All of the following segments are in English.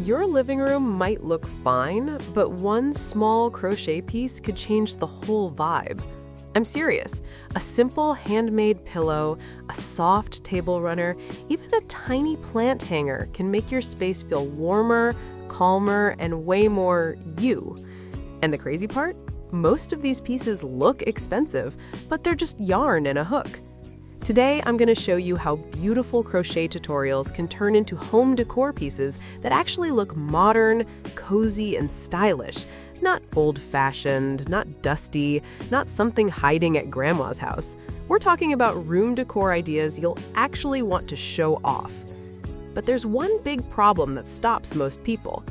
Your living room might look fine, but one small crochet piece could change the whole vibe. I'm serious. A simple handmade pillow, a soft table runner, even a tiny plant hanger can make your space feel warmer, calmer, and way more you. And the crazy part? Most of these pieces look expensive, but they're just yarn and a hook. Today, I'm going to show you how beautiful crochet tutorials can turn into home decor pieces that actually look modern, cozy, and stylish. Not old-fashioned, not dusty, not something hiding at grandma's house. We're talking about room decor ideas you'll actually want to show off. But there's one big problem that stops most people.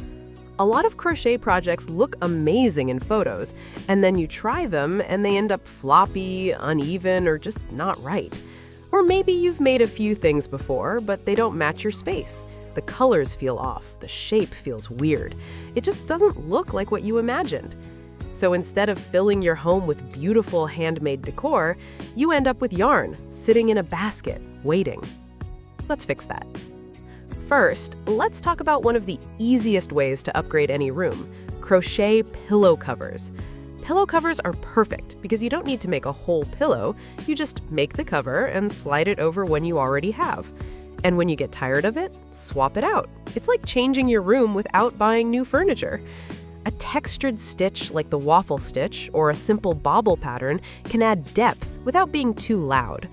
A lot of crochet projects look amazing in photos, and then you try them and they end up floppy, uneven, or just not right. Or maybe you've made a few things before, but they don't match your space. The colors feel off, the shape feels weird. It just doesn't look like what you imagined. So instead of filling your home with beautiful handmade decor, you end up with yarn sitting in a basket, waiting. Let's fix that. First, let's talk about one of the easiest ways to upgrade any room: crochet pillow covers. Pillow covers are perfect because you don't need to make a whole pillow. You just make the cover and slide it over one you already have. And when you get tired of it, swap it out. It's like changing your room without buying new furniture. A textured stitch like the waffle stitch or a simple bobble pattern can add depth without being too loud.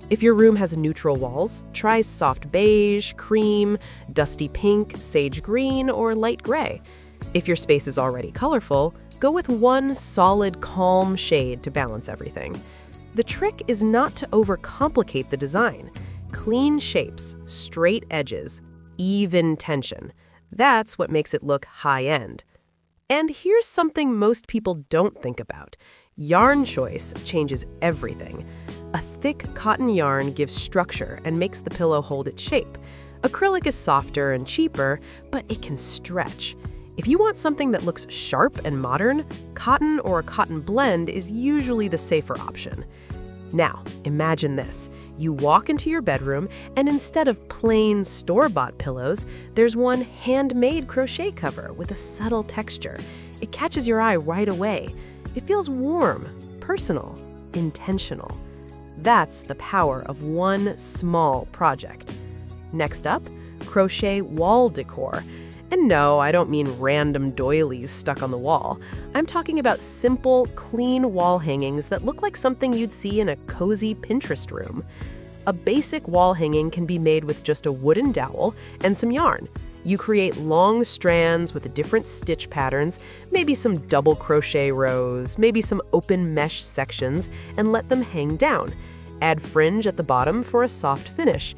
If your room has neutral walls, try soft beige, cream, dusty pink, sage green, or light gray. If your space is already colorful, go with one solid, calm shade to balance everything. The trick is not to overcomplicate the design. Clean shapes, straight edges, even tension. That's what makes it look high-end. And here's something most people don't think about. Yarn choice changes everything. A thick cotton yarn gives structure and makes the pillow hold its shape. Acrylic is softer and cheaper, but it can stretch. If you want something that looks sharp and modern, cotton or a cotton blend is usually the safer option. Now, imagine this. You walk into your bedroom, and instead of plain store-bought pillows, there's one handmade crochet cover with a subtle texture. It catches your eye right away. It feels warm, personal, intentional. That's the power of one small project. Next up, crochet wall decor. And no, I don't mean random doilies stuck on the wall. I'm talking about simple, clean wall hangings that look like something you'd see in a cozy Pinterest room. A basic wall hanging can be made with just a wooden dowel and some yarn. You create long strands with different stitch patterns, maybe some double crochet rows, maybe some open mesh sections, and let them hang down. Add fringe at the bottom for a soft finish.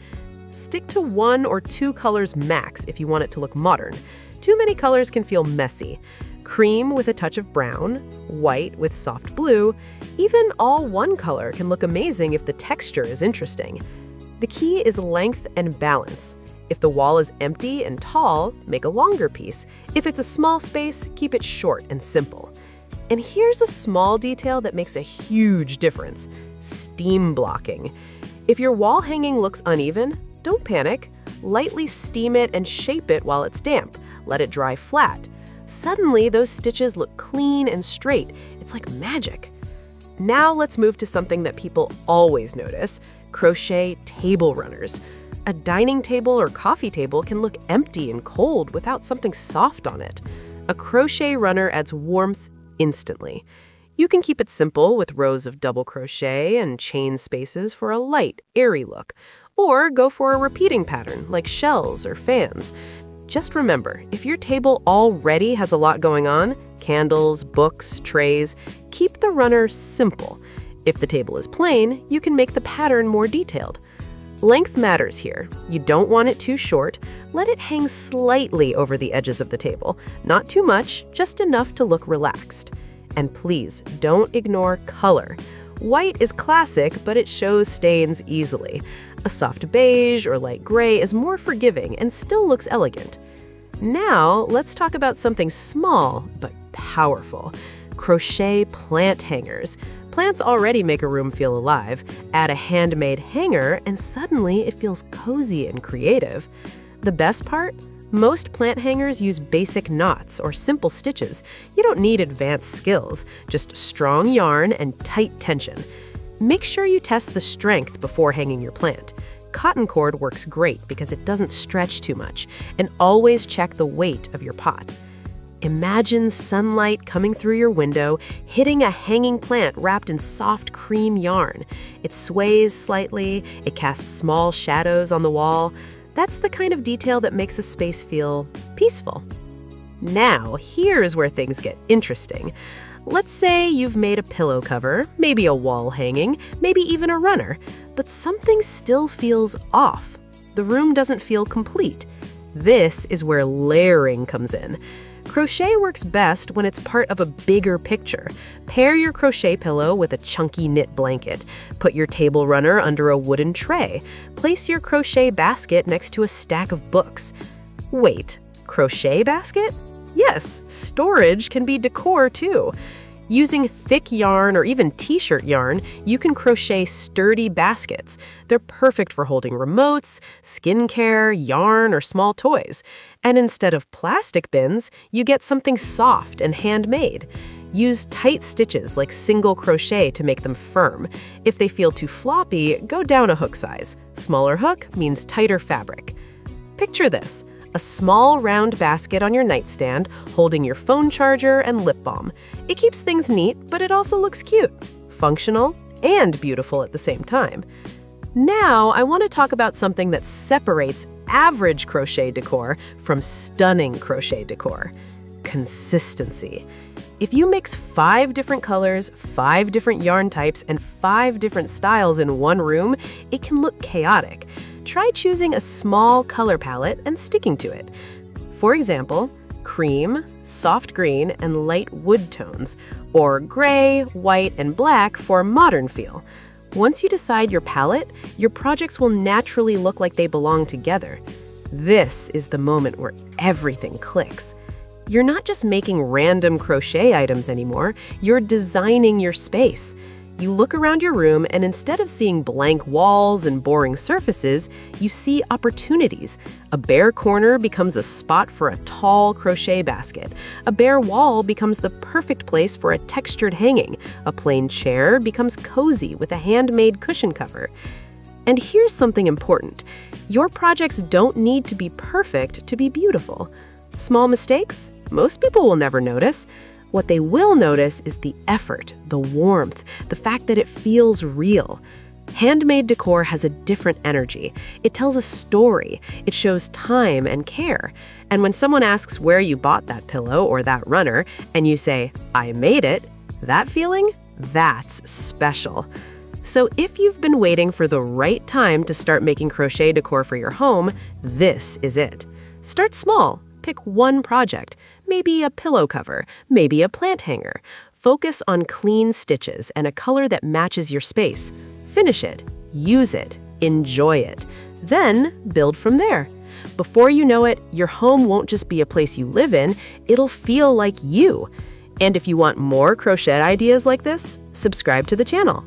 Stick to 1 or 2 colors max if you want it to look modern. Too many colors can feel messy. Cream with a touch of brown, white with soft blue, even all one color can look amazing if the texture is interesting. The key is length and balance. If the wall is empty and tall, make a longer piece. If it's a small space, keep it short and simple. And here's a small detail that makes a huge difference: steam blocking. If your wall hanging looks uneven, don't panic. Lightly steam it and shape it while it's damp. Let it dry flat. Suddenly, those stitches look clean and straight. It's like magic. Now let's move to something that people always notice: crochet table runners. A dining table or coffee table can look empty and cold without something soft on it. A crochet runner adds warmth instantly. You can keep it simple with rows of double crochet and chain spaces for a light, airy look. Or go for a repeating pattern like shells or fans. Just remember, if your table already has a lot going on, candles, books, trays, keep the runner simple. If the table is plain, you can make the pattern more detailed. Length matters here. You don't want it too short. Let it hang slightly over the edges of the table. Not too much, just enough to look relaxed. And please, don't ignore color. White is classic, but it shows stains easily. A soft beige or light gray is more forgiving and still looks elegant. Now, let's talk about something small but powerful: crochet plant hangers. Plants already make a room feel alive. Add a handmade hanger, and suddenly it feels cozy and creative. The best part? Most plant hangers use basic knots or simple stitches. You don't need advanced skills, just strong yarn and tight tension. Make sure you test the strength before hanging your plant. Cotton cord works great because it doesn't stretch too much, and always check the weight of your pot. Imagine sunlight coming through your window, hitting a hanging plant wrapped in soft cream yarn. It sways slightly, it casts small shadows on the wall. That's the kind of detail that makes a space feel peaceful. Now, here's where things get interesting. Let's say you've made a pillow cover, maybe a wall hanging, maybe even a runner, but something still feels off. The room doesn't feel complete. This is where layering comes in. Crochet works best when it's part of a bigger picture. Pair your crochet pillow with a chunky knit blanket. Put your table runner under a wooden tray. Place your crochet basket next to a stack of books. Wait, crochet basket? Yes, storage can be decor too. Using thick yarn or even t-shirt yarn, you can crochet sturdy baskets. They're perfect for holding remotes, skincare, yarn, or small toys. And instead of plastic bins, you get something soft and handmade. Use tight stitches like single crochet to make them firm. If they feel too floppy, go down a hook size. Smaller hook means tighter fabric. Picture this. A small round basket on your nightstand holding your phone charger and lip balm. It keeps things neat, but it also looks cute, functional, and beautiful at the same time. Now, I want to talk about something that separates average crochet decor from stunning crochet decor: consistency. If you mix 5 different colors, 5 different yarn types, and 5 different styles in one room, it can look chaotic. Try choosing a small color palette and sticking to it. For example, cream, soft green, and light wood tones, or gray, white, and black for modern feel. Once you decide your palette, your projects will naturally look like they belong together. This is the moment where everything clicks. You're not just making random crochet items anymore, you're designing your space. You look around your room, and instead of seeing blank walls and boring surfaces, you see opportunities. A bare corner becomes a spot for a tall crochet basket. A bare wall becomes the perfect place for a textured hanging. A plain chair becomes cozy with a handmade cushion cover. And here's something important. Your projects don't need to be perfect to be beautiful. Small mistakes? Most people will never notice. What they will notice is the effort, the warmth, the fact that it feels real. Handmade decor has a different energy. It tells a story. It shows time and care. And when someone asks where you bought that pillow or that runner, and you say, "I made it," that feeling, that's special. So if you've been waiting for the right time to start making crochet decor for your home, this is it. Start small. Pick one project, maybe a pillow cover, maybe a plant hanger. Focus on clean stitches and a color that matches your space. Finish it, use it, enjoy it. Then build from there. Before you know it, your home won't just be a place you live in, it'll feel like you. And if you want more crochet ideas like this, subscribe to the channel.